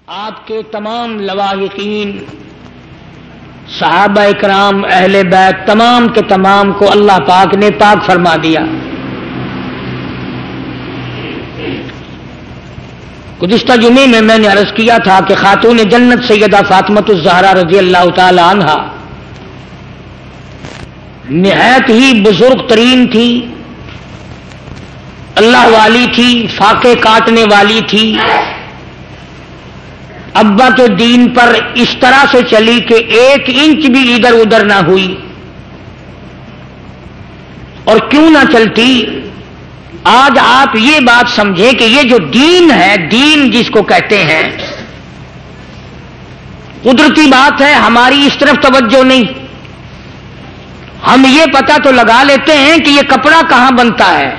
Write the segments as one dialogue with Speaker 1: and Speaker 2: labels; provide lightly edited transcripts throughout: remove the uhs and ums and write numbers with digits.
Speaker 1: آپ کے تمام لواحقین صحابہ اکرام اہل بیت تمام کے تمام کو اللہ پاک نے پاک فرما دیا۔ گزشتہ جمعے میں نے عرض کیا تھا کہ خاتون جنت سیدہ فاطمۃ الزہرا رضی اللہ تعالی عنہا نہایت ہی بزرگ ترین تھی، اللہ والی تھی، فاقے کاٹنے والی تھی، ابا کے دین پر اس طرح سے چلی کہ 1 انچ بھی ادھر ادھر نہ ہوئی، اور کیوں نہ چلتی۔ آج آپ یہ بات سمجھیں کہ یہ جو دین ہے، دین جس کو کہتے ہیں، قدرتی بات ہے، ہماری اس طرف توجہ نہیں۔ ہم یہ پتہ تو لگا لیتے ہیں کہ یہ کپڑا کہاں بنتا ہے،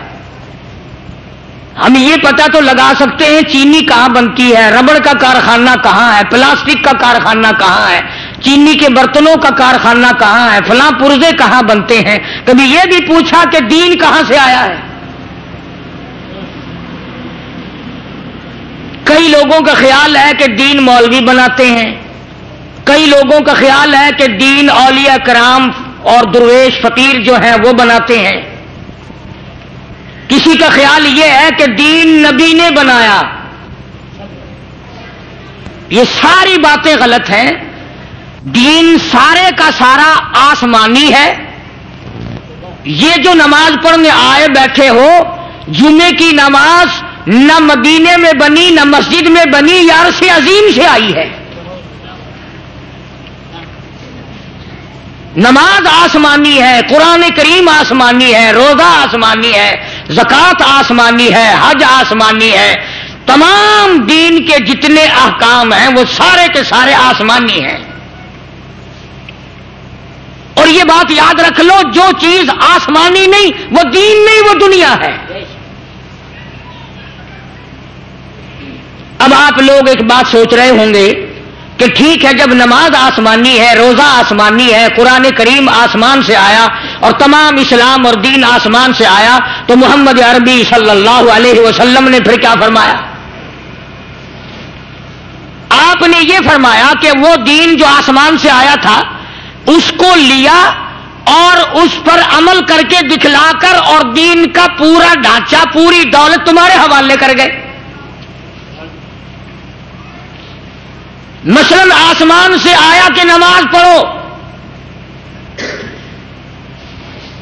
Speaker 1: ہم یہ پتہ تو لگا سکتے ہیں چینی کہاں بنتی ہے، ربڑ کا کارخانہ کہاں ہے، پلاسٹک کا کارخانہ کہاں ہے، چینی کے برتنوں کا کارخانہ کہاں ہے، فلاں پرزے کہاں بنتے ہیں۔ کبھی یہ بھی پوچھا کہ دین کہاں سے آیا ہے؟ کئی لوگوں کا خیال ہے کہ دین مولوی بناتے ہیں، کئی لوگوں کا خیال ہے کہ دین اولیاء کرام اور درویش فقیر جو ہیں وہ بناتے ہیں، کسی کا خیال یہ ہے کہ دین نبی نے بنایا۔ یہ ساری باتیں غلط ہیں۔ دین سارے کا سارا آسمانی ہے۔ یہ جو نماز پڑھنے آئے بیٹھے ہو، جمعے کی نماز نہ مدینے میں بنی نہ مسجد میں بنی، یا عرش عظیم سے آئی ہے۔ نماز آسمانی ہے، قرآن کریم آسمانی ہے، روزہ آسمانی ہے، زکوٰۃ آسمانی ہے، حج آسمانی ہے، تمام دین کے جتنے احکام ہیں وہ سارے کے سارے آسمانی ہیں۔ اور یہ بات یاد رکھ لو، جو چیز آسمانی نہیں وہ دین نہیں، وہ دنیا ہے۔ اب آپ لوگ ایک بات سوچ رہے ہوں گے کہ ٹھیک ہے، جب نماز آسمانی ہے، روزہ آسمانی ہے، قرآن کریم آسمان سے آیا اور تمام اسلام اور دین آسمان سے آیا، تو محمد عربی صلی اللہ علیہ وسلم نے پھر کیا فرمایا؟ آپ نے یہ فرمایا کہ وہ دین جو آسمان سے آیا تھا اس کو لیا اور اس پر عمل کر کے دکھلا کر، اور دین کا پورا ڈھانچہ، پوری دولت تمہارے حوالے کر گئے۔ مثلاً آسمان سے آیا کہ نماز پڑھو،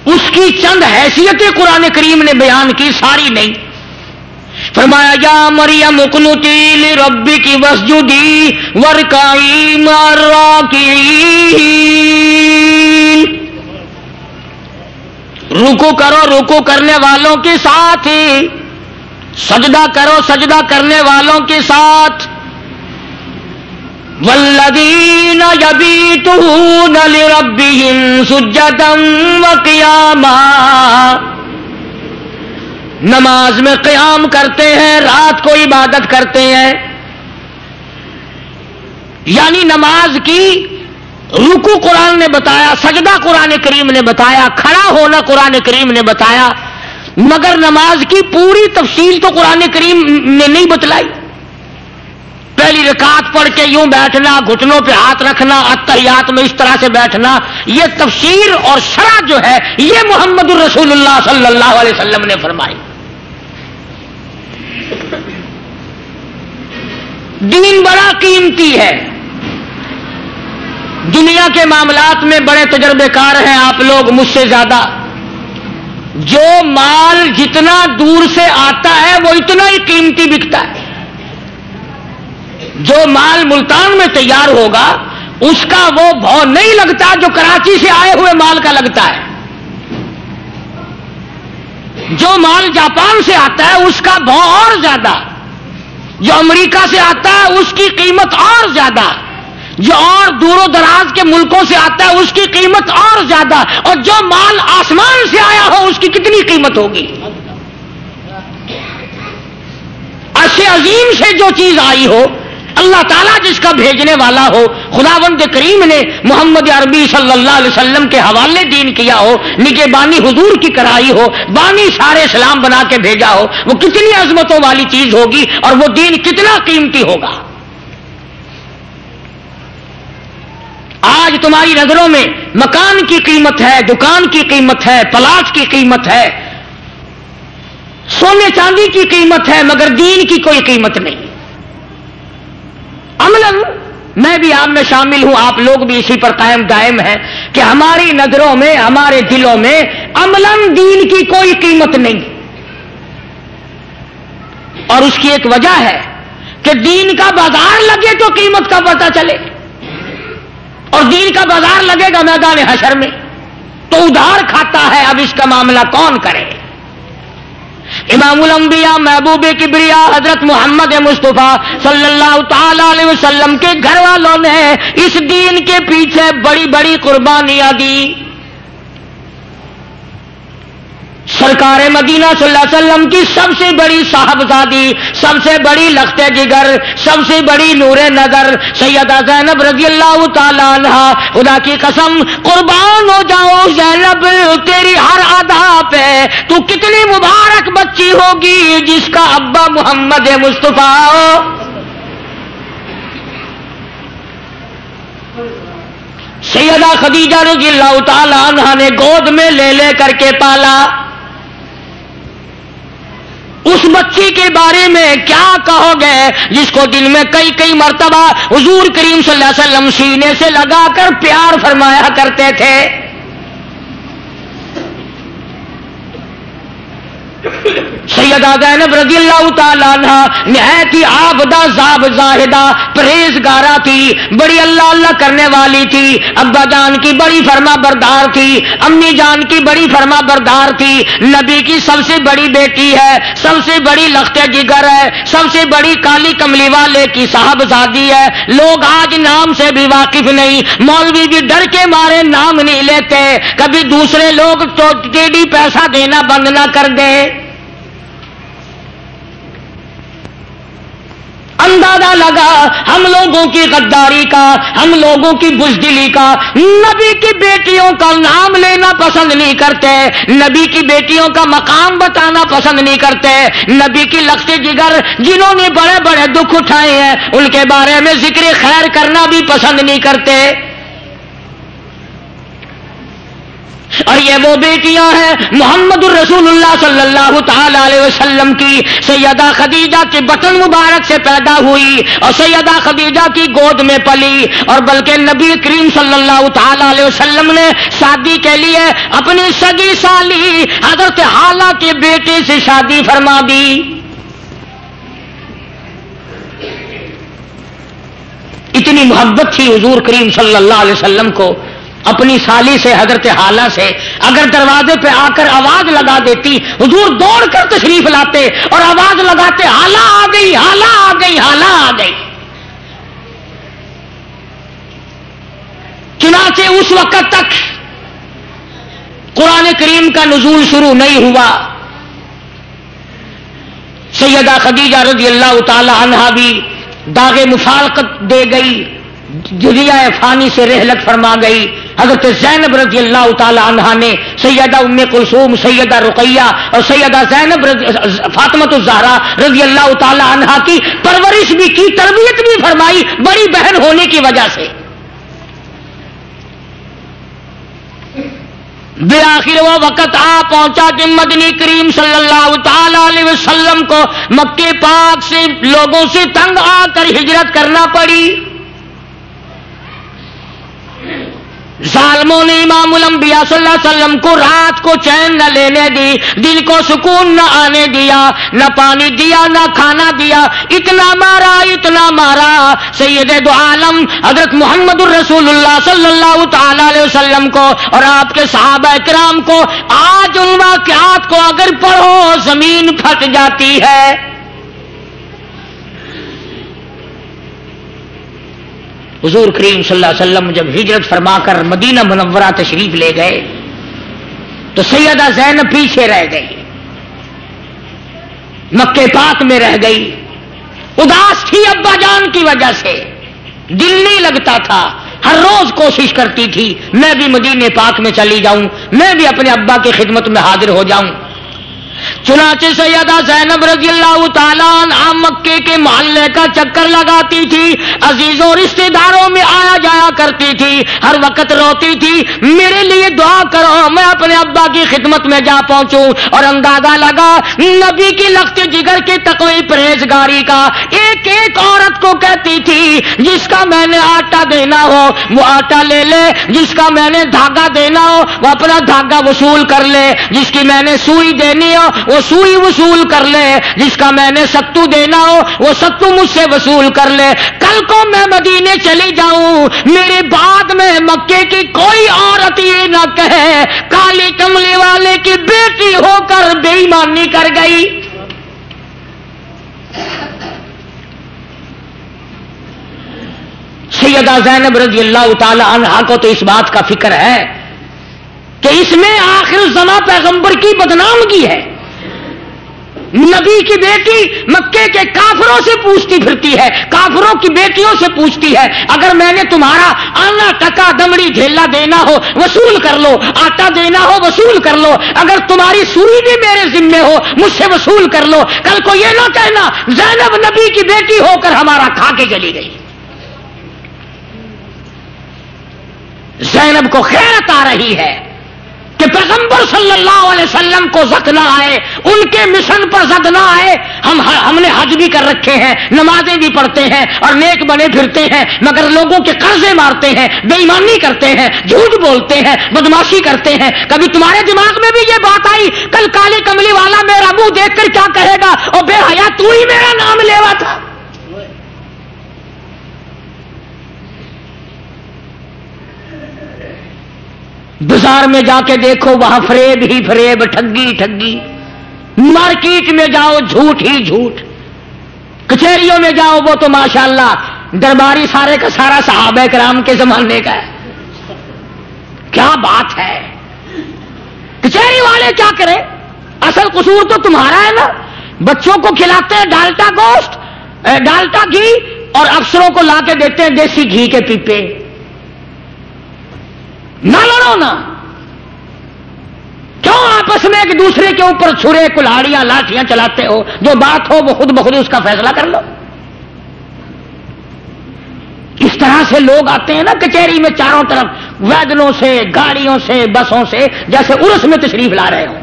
Speaker 1: اس کی چند حیثیتیں قرآن کریم نے بیان کی، ساری نہیں۔ فرمایا یا مریم اقنتی لربک واسجدی وارکعی مع الراکعین، رکوع کرو رکوع کرنے والوں کے ساتھ، سجدہ کرو سجدہ کرنے والوں کے ساتھ۔ والذین یبیتون لربہم سجدا وقیاما، نماز میں قیام کرتے ہیں، رات کو عبادت کرتے ہیں۔ یعنی نماز کی رکوع قرآن نے بتایا، سجدہ قرآن کریم نے بتایا، کھڑا ہونا قرآن کریم نے بتایا، مگر نماز کی پوری تفصیل تو قرآن کریم نے نہیں بتلائی۔ پہلی رکعت پڑھ کے یوں بیٹھنا، گھٹنوں پہ ہاتھ رکھنا، اتحیات میں اس طرح سے بیٹھنا، یہ تفسیر اور شرح جو ہے یہ محمد الرسول اللہ صلی اللہ علیہ وسلم نے فرمائی۔ دین بڑا قیمتی ہے۔ دنیا کے معاملات میں بڑے تجربے کار ہیں آپ لوگ مجھ سے زیادہ۔ جو مال جتنا دور سے آتا ہے وہ اتنا ہی قیمتی بکتا ہے۔ جو مال ملتان میں تیار ہوگا اس کا وہ بھاؤ نہیں لگتا جو کراچی سے آئے ہوئے مال کا لگتا ہے۔ جو مال جاپان سے آتا ہے اس کا بھاؤ اور زیادہ، جو امریکہ سے آتا ہے اس کی قیمت اور زیادہ، جو اور دور و دراز کے ملکوں سے آتا ہے اس کی قیمت اور زیادہ، اور جو مال آسمان سے آیا ہو اس کی کتنی قیمت ہوگی؟ عرش عظیم سے جو چیز آئی ہو، اللہ تعالیٰ جس کا بھیجنے والا ہو، خداوند کریم نے محمد عربی صلی اللہ علیہ وسلم کے حوالے دین کیا ہو، نگہبانی حضور کی کرائی ہو، بانی سارے اسلام بنا کے بھیجا ہو، وہ کتنی عظمتوں والی چیز ہوگی اور وہ دین کتنا قیمتی ہوگا۔ آج تمہاری نظروں میں مکان کی قیمت ہے، دکان کی قیمت ہے، پلاٹ کی قیمت ہے، سونے چاندی کی قیمت ہے، مگر دین کی کوئی قیمت نہیں۔ عملاً میں بھی آپ میں شامل ہوں، آپ لوگ بھی اسی پر قائم دائم ہیں کہ ہماری نظروں میں، ہمارے دلوں میں عملاً دین کی کوئی قیمت نہیں، اور اس کی ایک وجہ ہے کہ دین کا بازار لگے تو قیمت کا پتہ چلے، اور دین کا بازار لگے گا میدان حشر میں تو ادھار کھاتا ہے، اب اس کا معاملہ کون کرے؟ امام الانبیاء محبوب کبریا حضرت محمد مصطفیٰ صلی اللہ تعالی علیہ وسلم کے گھر والوں نے اس دین کے پیچھے بڑی بڑی قربانیاں دی۔ سرکار مدینہ صلی اللہ علیہ وسلم کی سب سے بڑی صاحبزادی، سب سے بڑی لخت جگر، سب سے بڑی نور نظر سیدہ زینب رضی اللہ تعالی عنہ، خدا کی قسم قربان ہو جاؤ زینب تیری ہر ادا پہ، تو کتنی مبارک بچی ہوگی جس کا ابا محمد مصطفیٰ۔ سیدہ خدیجہ رضی اللہ تعالی عنہ نے گود میں لے لے کر کے پالا۔ اس بچی کے بارے میں کیا کہو گے جس کو دن میں کئی کئی مرتبہ حضور کریم صلی اللہ علیہ وسلم سینے سے لگا کر پیار فرمایا کرتے تھے۔ سیدہ زینب رضی اللہ تعالی عنہ نہایت ہی عابدہ زاہدہ پرہیزگارہ تھی، بڑی اللہ اللہ کرنے والی تھی، ابا جان کی بڑی فرما بردار تھی، امی جان کی بڑی فرما بردار تھی، نبی کی سب سے بڑی بیٹی ہے، سب سے بڑی لخت جگر ہے، سب سے بڑی کالی کملی والے کی صاحبزادی ہے۔ لوگ آج نام سے بھی واقف نہیں، مولوی بھی ڈر کے مارے نام نہیں لیتے، کبھی دوسرے لوگ تو ٹیڑھی پیسہ دینا بند نہ کر دے۔ اندازہ لگا ہم لوگوں کی غداری کا، ہم لوگوں کی بزدلی کا، نبی کی بیٹیوں کا نام لینا پسند نہیں کرتے، نبی کی بیٹیوں کا مقام بتانا پسند نہیں کرتے، نبی کی لخت جگر جنہوں نے بڑے بڑے دکھ اٹھائے ہیں ان کے بارے میں ذکر خیر کرنا بھی پسند نہیں کرتے۔ اور یہ وہ بیٹیاں ہیں محمد الرسول اللہ صلی اللہ تعالی علیہ وسلم کی، سیدہ خدیجہ کے بطن مبارک سے پیدا ہوئی اور سیدہ خدیجہ کی گود میں پلی، اور بلکہ نبی کریم صلی اللہ تعالی علیہ وسلم نے شادی کے لیے اپنی سگی سالی حضرت حالہ کے بیٹے سے شادی فرما دی۔ اتنی محبت تھی حضور کریم صلی اللہ علیہ وسلم کو اپنی سالی سے، حضرت حالہ سے، اگر دروازے پہ آ کر آواز لگا دیتی حضور دوڑ کر تشریف لاتے اور آواز لگاتے حالہ آ گئی، حالہ آ گئی، حالہ آ گئی۔ چنانچہ اس وقت تک قرآن کریم کا نزول شروع نہیں ہوا، سیدہ خدیجہ رضی اللہ تعالی عنہا بھی داغ مفارقت دے گئی، دنیا فانی سے رحلت فرما گئی۔ حضرت زینب رضی اللہ تعالی عنہا نے سیدہ ام کلثوم، سیدہ رقیہ اور سیدہ زینب فاطمۃ الزہرا رضی اللہ تعالی عنہا کی پرورش بھی کی، تربیت بھی فرمائی، بڑی بہن ہونے کی وجہ سے۔ بالآخر وہ وقت آ پہنچا کہ مدنی کریم صلی اللہ تعالی علیہ وسلم کو مکے پاک سے لوگوں سے تنگ آ کر ہجرت کرنا پڑی۔ ظالموں نے امام الانبیاء صلی اللہ علیہ وسلم کو رات کو چین نہ لینے دی، دل کو سکون نہ آنے دیا، نہ پانی دیا، نہ کھانا دیا، اتنا مارا، اتنا مارا سید دو عالم حضرت محمد الرسول اللہ صلی اللہ تعالی علیہ وسلم کو اور آپ کے صحابہ کرام کو۔ آج ان واقعات کو اگر پڑھو زمین پھٹ جاتی ہے۔ حضور کریم صلی اللہ علیہ وسلم جب ہجرت فرما کر مدینہ منورہ تشریف لے گئے تو سیدہ زینب پیچھے رہ گئی، مکے پاک میں رہ گئی، اداس تھی ابا جان کی وجہ سے، دل نہیں لگتا تھا، ہر روز کوشش کرتی تھی میں بھی مدینے پاک میں چلی جاؤں، میں بھی اپنے ابا کی خدمت میں حاضر ہو جاؤں۔ چنانچہ سیدہ زینب رضی اللہ تعالیٰ عنہا مکے کے محلے کا چکر لگاتی تھی، عزیزوں رشتہ داروں میں آیا جایا کرتی تھی، ہر وقت روتی تھی میرے لیے دعا کرو میں اپنے ابا کی خدمت میں جا پہنچوں، اور اندازہ لگا نبی کی لخت جگر کے تقوی پرہیزگاری کا ایک ایک عورت کو کہتی تھی جس کا میں نے آٹا دینا ہو وہ آٹا لے لے، جس کا میں نے دھاگا دینا ہو وہ اپنا دھاگا وصول کر لے، جس کی میں نے سوئی دینی ہو وہ سوئی وصول کر لے، جس کا میں نے ستو دینا ہو وہ ستو مجھ سے وصول کر لے، کل کو میں مدینے چلی جاؤں میرے بعد میں مکے کی کوئی عورت یہ نہ کہے کالی کملی والے کی بیٹی ہو کر بے ایمانی کر گئی۔ سیدہ زینب رضی اللہ تعالی عنہا کو تو اس بات کا فکر ہے کہ اس میں آخر الزماں پیغمبر کی بدنامگی ہے، نبی کی بیٹی مکے کے کافروں سے پوچھتی پھرتی ہے، کافروں کی بیٹیوں سے پوچھتی ہے اگر میں نے تمہارا آنا ٹکا دمڑی ڈھیلا دینا ہو وصول کر لو، آٹا دینا ہو وصول کر لو، اگر تمہاری سوئی بھی میرے ذمے ہو مجھ سے وصول کر لو، کل کو یہ نہ کہنا زینب نبی کی بیٹی ہو کر ہمارا کھا کے چلی گئی۔ زینب کو خیرت آ رہی ہے کہ پیغمبر صلی اللہ علیہ وسلم کو زد نہ آئے، ان کے مشن پر زد نہ آئے، ہم نے حج بھی کر رکھے ہیں، نمازیں بھی پڑھتے ہیں اور نیک بنے پھرتے ہیں، مگر لوگوں کے قرضے مارتے ہیں، بے ایمانی کرتے ہیں، جھوٹ بولتے ہیں، بدماشی کرتے ہیں، کبھی تمہارے دماغ میں بھی یہ بات آئی کل کالی کملی والا میرا منہ دیکھ کر کیا کہے گا اور بے حیا تو ہی میرا نام لیوا تھا؟ بازار میں جا کے دیکھو وہاں فریب ہی فریب، ٹھگی ٹھگی، مارکیٹ میں جاؤ جھوٹ ہی جھوٹ، کچہریوں میں جاؤ وہ تو ماشاءاللہ درباری سارے کا سارا صحابہ کرام کے زمانے کا ہے، کیا بات ہے، کچہری والے کیا کریں، اصل قصور تو تمہارا ہے نا، بچوں کو کھلاتے ہیں ڈالٹا گوشت ڈالٹا گھی اور افسروں کو لا کے دیتے ہیں دیسی گھی کے پیپے۔ نہ لڑو نا، کیوں آپس میں ایک دوسرے کے اوپر چھرے کلاڑیاں لاٹیاں چلاتے ہو، جو بات ہو وہ خود بخود اس کا فیصلہ کر لو۔ اس طرح سے لوگ آتے ہیں نا کچہری میں چاروں طرف ویگنوں سے گاڑیوں سے بسوں سے جیسے عرس میں تشریف لا رہے ہو۔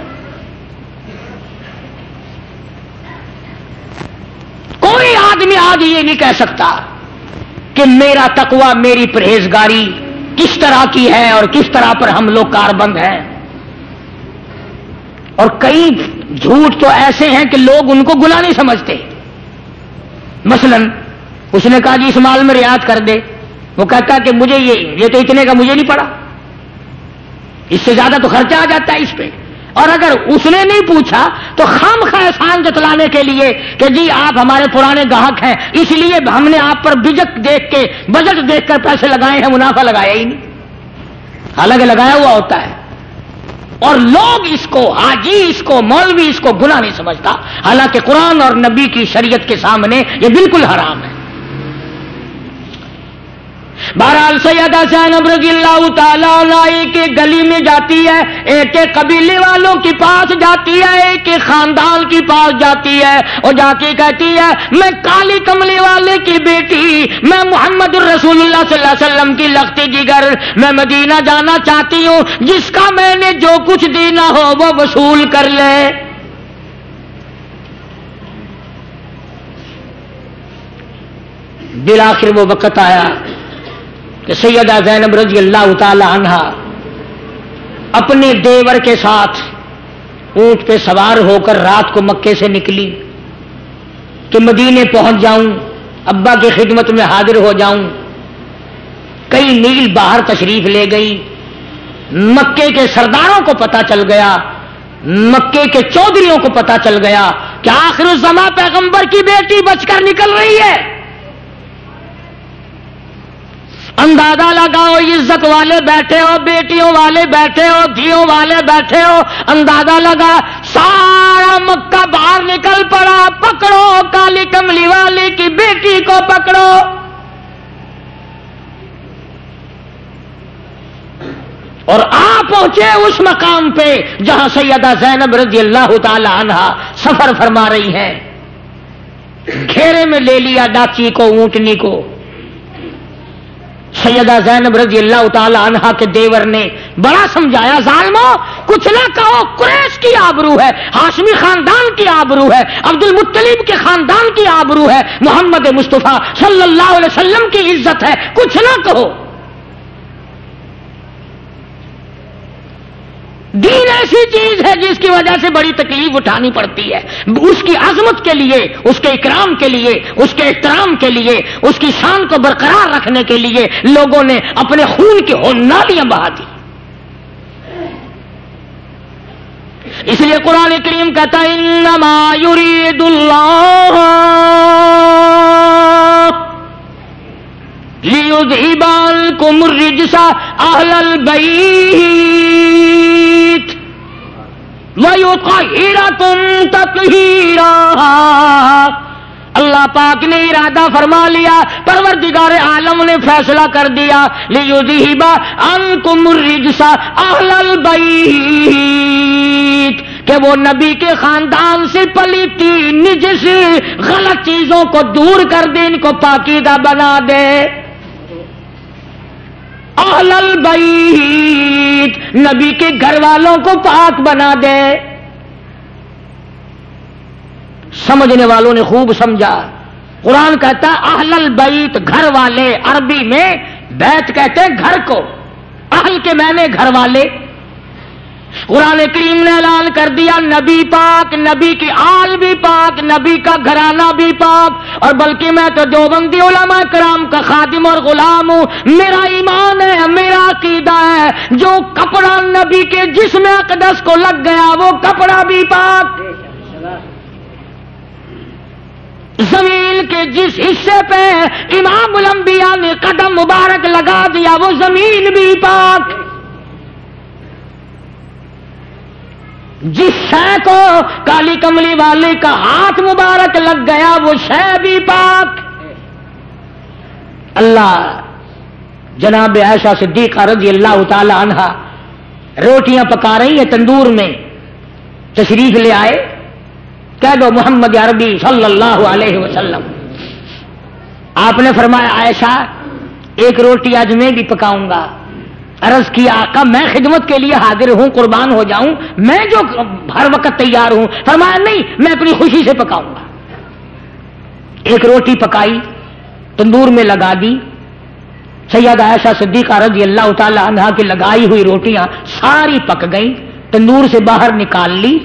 Speaker 1: کوئی آدمی آج یہ نہیں کہہ سکتا کہ میرا تقوی میری پرہیزگاری کس طرح کی ہے اور کس طرح پر ہم لوگ کاربند ہیں، اور کئی جھوٹ تو ایسے ہیں کہ لوگ ان کو گناہ نہیں سمجھتے۔ مثلا اس نے کہا جی اس مال میں رعایت کر دے، وہ کہتا کہ مجھے یہ تو اتنے کا مجھے نہیں پڑا، اس سے زیادہ تو خرچہ آ جاتا ہے اس پہ، اور اگر اس نے نہیں پوچھا تو خام خواہ احسان جتلانے کے لیے کہ جی آپ ہمارے پرانے گاہک ہیں اس لیے ہم نے آپ پر بجٹ دیکھ کر پیسے لگائے ہیں، منافع لگایا ہی نہیں، حالانکہ لگایا ہوا ہوتا ہے، اور لوگ اس کو حاجی اس کو مولوی اس کو گناہ نہیں سمجھتا، حالانکہ قرآن اور نبی کی شریعت کے سامنے یہ بالکل حرام ہے۔ بہرحال سیدہ زینب رضی اللہ تعالیٰ عنہ ایک ایک گلی میں جاتی ہے، ایک ایک قبیلے والوں کے پاس جاتی ہے، ایک ایک خاندان کے پاس جاتی ہے، اور جا کے کہتی ہے میں کالی کملی والے کی بیٹی، میں محمد الرسول اللہ صلی اللہ علیہ وسلم کی لخت جگر، میں مدینہ جانا چاہتی ہوں، جس کا میں نے جو کچھ دینا ہو وہ وصول کر لے۔ بالآخر وہ وقت آیا کہ سیدہ زینب رضی اللہ تعالی عنہا اپنے دیور کے ساتھ اونٹ پہ سوار ہو کر رات کو مکے سے نکلی کہ مدینے پہنچ جاؤں، ابا کی خدمت میں حاضر ہو جاؤں۔ کئی میل باہر تشریف لے گئی، مکے کے سرداروں کو پتہ چل گیا، مکے کے چودھریوں کو پتہ چل گیا کہ آخر الزماں پیغمبر کی بیٹی بچ کر نکل رہی ہے۔ اندازہ لگاؤ عزت والے بیٹھے ہو، بیٹیوں والے بیٹھے ہو، دھیوں والے بیٹھے ہو، اندازہ لگا سارا مکہ باہر نکل پڑا، پکڑو کالی کملی والے کی بیٹی کو پکڑو۔ اور آپ پہنچے اس مقام پہ جہاں سیدہ زینب رضی اللہ تعالی عنہا سفر فرما رہی ہیں. گھیرے میں لے لیا ڈاچی کو، اونٹنی کو. سیدہ زینب رضی اللہ تعالی عنہا کے دیور نے بڑا سمجھایا، ظالمو کچھ نہ کہو، قریش کی آبرو ہے، ہاشمی خاندان کی آبرو ہے، عبد المطلب کے خاندان کی آبرو ہے، محمد مصطفیٰ صلی اللہ علیہ وسلم کی عزت ہے، کچھ نہ کہو. دین ایسی چیز ہے جس کی وجہ سے بڑی تکلیف اٹھانی پڑتی ہے. اس کی عظمت کے لیے، اس کے اکرام کے لیے، اس کے احترام کے لیے، اس کی شان کو برقرار رکھنے کے لیے لوگوں نے اپنے خون کی نالیاں بہا دی. اس لیے قرآن کریم کہتا ہے انما یرید اللہ لیذہب عنکم الرجس اہل البیت وَيُطَهِّرَكُمْ تَطْهِيرًا. اللہ پاک نے ارادہ فرما لیا، پروردگار عالم نے فیصلہ کر دیا، لِيُذْهِبَ عَنْكُمُ الرِّجْسَ أَهْلَ الْبَيْتِ، کہ وہ نبی کے خاندان سے پلیتی نجس غلط چیزوں کو دور کر دے، ان کو پاکیزہ بنا دے. اہل البیت، نبی کے گھر والوں کو پاک بنا دے. سمجھنے والوں نے خوب سمجھا. قرآن کہتا اہل البیت، گھر والے. عربی میں بیت کہتے ہیں گھر کو، اہل کے معنی گھر والے. قرآن کریم نے اعلان کر دیا نبی پاک، نبی کی آل بھی پاک، نبی کا گھرانہ بھی پاک. اور بلکہ میں تو دیوبندی علماء کرام کا خادم اور غلام ہوں. میرا ایمان ہے، میرا عقیدہ ہے، جو کپڑا نبی کے جسم اقدس کو لگ گیا وہ کپڑا بھی پاک. زمین کے جس حصے پہ امام الانبیاء نے قدم مبارک لگا دیا وہ زمین بھی پاک. جس شے کو کالی کملی والے کا ہاتھ مبارک لگ گیا وہ شے بھی پاک. اللہ جناب عائشہ صدیقہ رضی اللہ تعالی عنہا روٹیاں پکا رہی ہیں تندور میں، تشریف لے آئے. کہہ دو محمد عربی صلی اللہ علیہ وسلم. آپ نے فرمایا عائشہ ایک روٹی آج میں بھی پکاؤں گا. عرض کیا آقا میں خدمت کے لیے حاضر ہوں، قربان ہو جاؤں، میں جو ہر وقت تیار ہوں. فرمایا نہیں، میں اپنی خوشی سے پکاؤں گا. ایک روٹی پکائی، تندور میں لگا دی. سیدہ عائشہ صدیقہ رضی اللہ تعالی عنہا کی لگائی ہوئی روٹیاں ساری پک گئیں، تندور سے باہر نکال لی.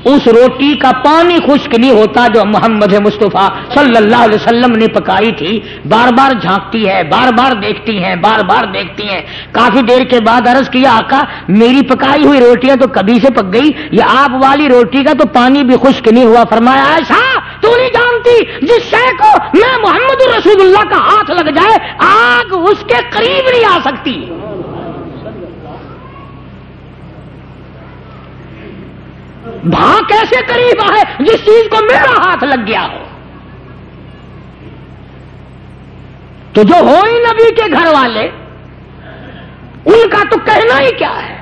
Speaker 1: اس روٹی کا پانی خشک نہیں ہوتا جو محمد مصطفیٰ صلی اللہ علیہ وسلم نے پکائی تھی. بار بار جھانکتی ہے، بار بار دیکھتی ہیں، بار بار دیکھتی ہیں. کافی دیر کے بعد عرض کیا آقا میری پکائی ہوئی روٹیاں تو کبھی سے پک گئی، یہ آپ والی روٹی کا تو پانی بھی خشک نہیں ہوا. فرمایا عائشہ تو نہیں جانتی جس شے کو میں محمد رسول اللہ کا ہاتھ لگ جائے آگ اس کے قریب نہیں آ سکتی. بھاں کیسے قریب آئے جس چیز کو میرا ہاتھ لگ گیا ہو. تو جو ہو ہی نبی کے گھر والے ان کا تو کہنا ہی کیا ہے.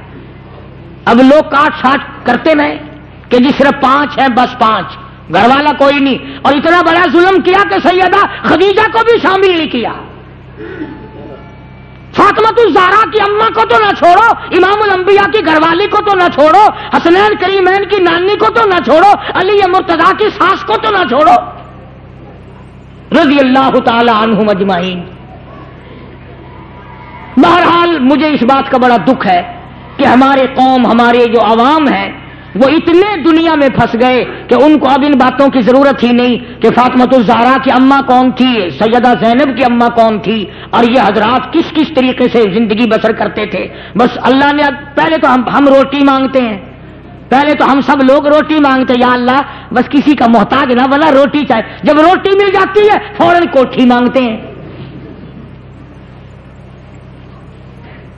Speaker 1: اب لوگ کاٹ چھاٹ کرتے نہیں کہ جی صرف 5 ہیں، بس 5، گھر والا کوئی نہیں. اور اتنا بڑا ظلم کیا کہ سیدہ خدیجہ کو بھی شامل نہیں کیا. فاطمہ الزہرا کی اماں کو تو نہ چھوڑو، امام الانبیاء کی گھر والی کو تو نہ چھوڑو، حسنین کریمین کی نانی کو تو نہ چھوڑو، علی مرتضیٰ کی ساس کو تو نہ چھوڑو، رضی اللہ تعالی عنہم اجمعین. بہرحال مجھے اس بات کا بڑا دکھ ہے کہ ہمارے قوم، ہمارے جو عوام ہیں وہ اتنے دنیا میں پھنس گئے کہ ان کو اب ان باتوں کی ضرورت ہی نہیں کہ فاطمہ الزہرا کی اماں کون تھی، سیدہ زینب کی اماں کون تھی، اور یہ حضرات کس کس طریقے سے زندگی بسر کرتے تھے. بس اللہ نے پہلے تو ہم روٹی مانگتے ہیں، پہلے تو ہم سب لوگ روٹی مانگتے ہیں، یا اللہ بس کسی کا محتاج نہ بنا، روٹی چاہے. جب روٹی مل جاتی ہے فوراً کوٹھی مانگتے ہیں.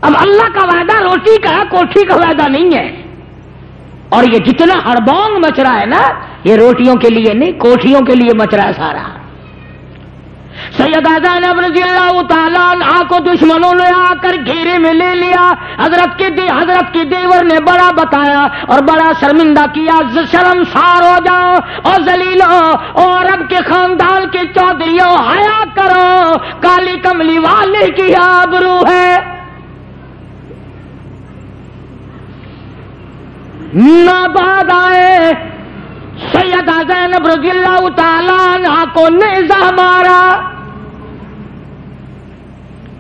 Speaker 1: اب اللہ کا وعدہ روٹی کا ہے، کوٹھی کا وعدہ نہیں ہے. اور یہ جتنا ہڑبونگ مچ رہا ہے نا، یہ روٹیوں کے لیے نہیں، کوٹھیوں کے لیے مچ رہا ہے سارا. سیدہ زینب رضی اللہ تعالیٰ عنہا کو دشمنوں نے آ کر گھیرے میں لے لیا. حضرت کی دیور نے بڑا بتایا اور بڑا شرمندہ کیا. شرمسار ہو جاؤ اور ذلیل ہو اور عرب کے خاندان کے چودھریوں حیا کرو, کالی کملی والے کی آبرو ہے. ناباد آئے سیدہ زینب رضی اللہ تعالیٰ عنہا کو نیزہ مارا,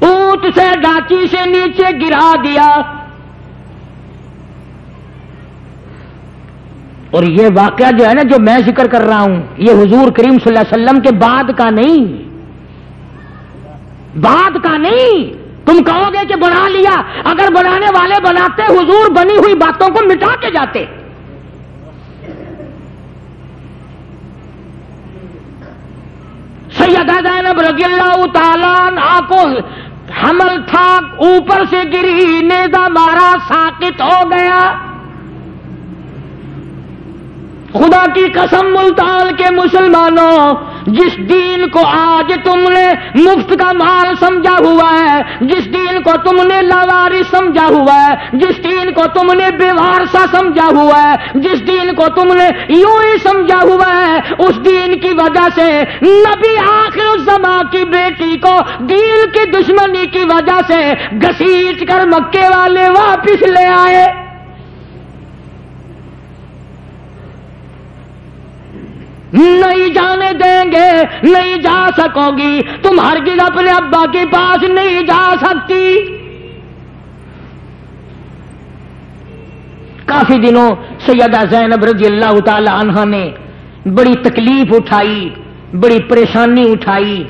Speaker 1: اونٹ سے ڈاچی سے نیچے گرا دیا. اور یہ واقعہ جو ہے نا جو میں ذکر کر رہا ہوں یہ حضور کریم صلی اللہ علیہ وسلم کے بعد کا نہیں, بعد کا نہیں. تم کہو گے کہ بنا لیا, اگر بنانے والے بناتے حضور بنی ہوئی باتوں کو مٹا کے جاتے. سیدہ زینب رضی اللہ تعالیٰ عنہا کو حمل تھا, اوپر سے گری, نیزہ مارا, ساقط ہو گیا. خدا کی قسم ملتان کے مسلمانوں, جس دین کو آج تم نے مفت کا مال سمجھا ہوا ہے, جس دین کو تم نے لاوارث سمجھا ہوا ہے, جس دین کو تم نے بے وارثہ سمجھا ہوا ہے, جس دین کو تم نے یوں ہی سمجھا ہوا ہے, اس دین کی وجہ سے نبی آخر الزمان کی بیٹی کو دین کی دشمنی کی وجہ سے گھسیٹ کر مکے والے واپس لے آئے. نہیں جانے دیں گے, نہیں جا سکو گی, تم ہرگز اپنے ابا کے پاس نہیں جا سکتی. کافی دنوں سیدہ زینب رضی اللہ تعالی عنہا نے بڑی تکلیف اٹھائی, بڑی پریشانی اٹھائی,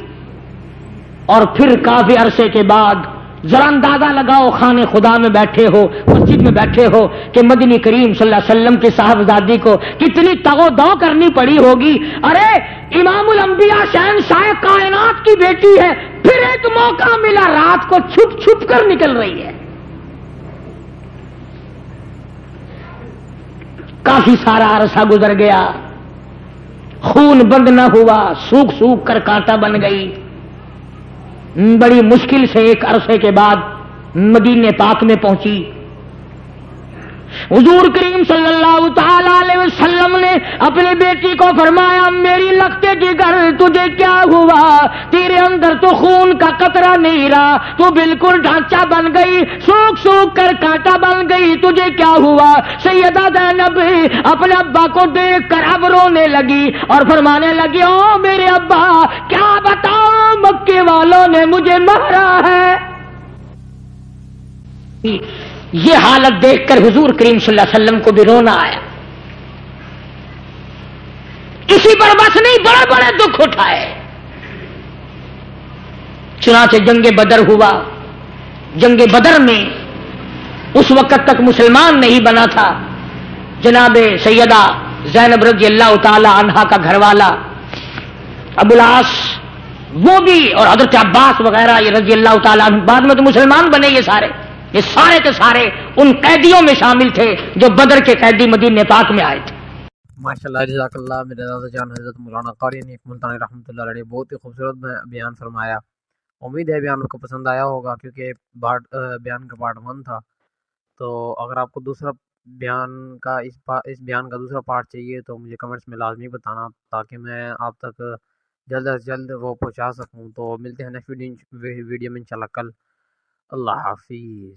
Speaker 1: اور پھر کافی عرصے کے بعد ذرا اندازہ لگاؤ, خانے خدا میں بیٹھے ہو, مسجد میں بیٹھے ہو, کہ مدنی کریم صلی اللہ علیہ وسلم کے صاحبزادی کو کتنی تگو دو کرنی پڑی ہوگی. ارے امام الانبیاء شہنشاہ کائنات کی بیٹی ہے, پھر ایک موقع ملا, رات کو چھپ چھپ کر نکل رہی ہے. کافی سارا عرصہ گزر گیا, خون بند نہ ہوا, سوکھ سوکھ کر کانٹا بن گئی. بڑی مشکل سے ایک عرصے کے بعد مدینے پاک میں پہنچی. حضور کریم صلی اللہ تعالی علیہ وسلم نے اپنی بیٹی کو فرمایا, میری لگتے جگر تجھے کیا ہوا, تیرے اندر تو خون کا قطرہ نہیں رہا, تو بالکل ڈھانچہ بن گئی, سوکھ سوکھ کر کانٹا بن گئی, تجھے کیا ہوا. سیدہ زینب اپنے ابا کو دیکھ کر اب رونے لگی اور فرمانے لگی, او میرے ابا, کیا بتاؤ, مکے والوں نے مجھے مارا ہے. یہ حالت دیکھ کر حضور کریم صلی اللہ علیہ وسلم کو بھی رونا آیا. اسی پر بس نہیں, بڑے بڑے دکھ اٹھائے. چنانچہ جنگ بدر ہوا. جنگ بدر میں اس وقت تک مسلمان نہیں بنا تھا جناب سیدہ زینب رضی اللہ تعالی عنہا کا گھر والا ابو العاص, وہ بھی, اور حضرت عباس وغیرہ یہ رضی اللہ تعالی عنہ, بعد میں تو مسلمان بنے. یہ سارے کے سارے ان قیدیوں میں شامل تھے جو بدر کے قیدی مدینے پاک میں آئے تھے.
Speaker 2: ماشاءاللہ, جزاک اللہ. میرے دادا جان حضرت مولانا قاری نیک ملتانی رحمۃ اللہ علیہ بہت ہی خوبصورت بیان فرمایا. امید ہے بیان کو پسند آیا ہوگا, کیونکہ بیان کا پارٹ 1 تھا. تو اگر آپ کو دوسرا بیان کا اس بیان کا دوسرا پارٹ چاہیے تو مجھے کمنٹس میں لازمی بتانا, تاکہ میں آپ تک جلد از جلد وہ پہنچا سکوں. تو ملتے ہیں نیکسٹ ویڈیو میں انشاءاللہ کل. اللہ حافظ.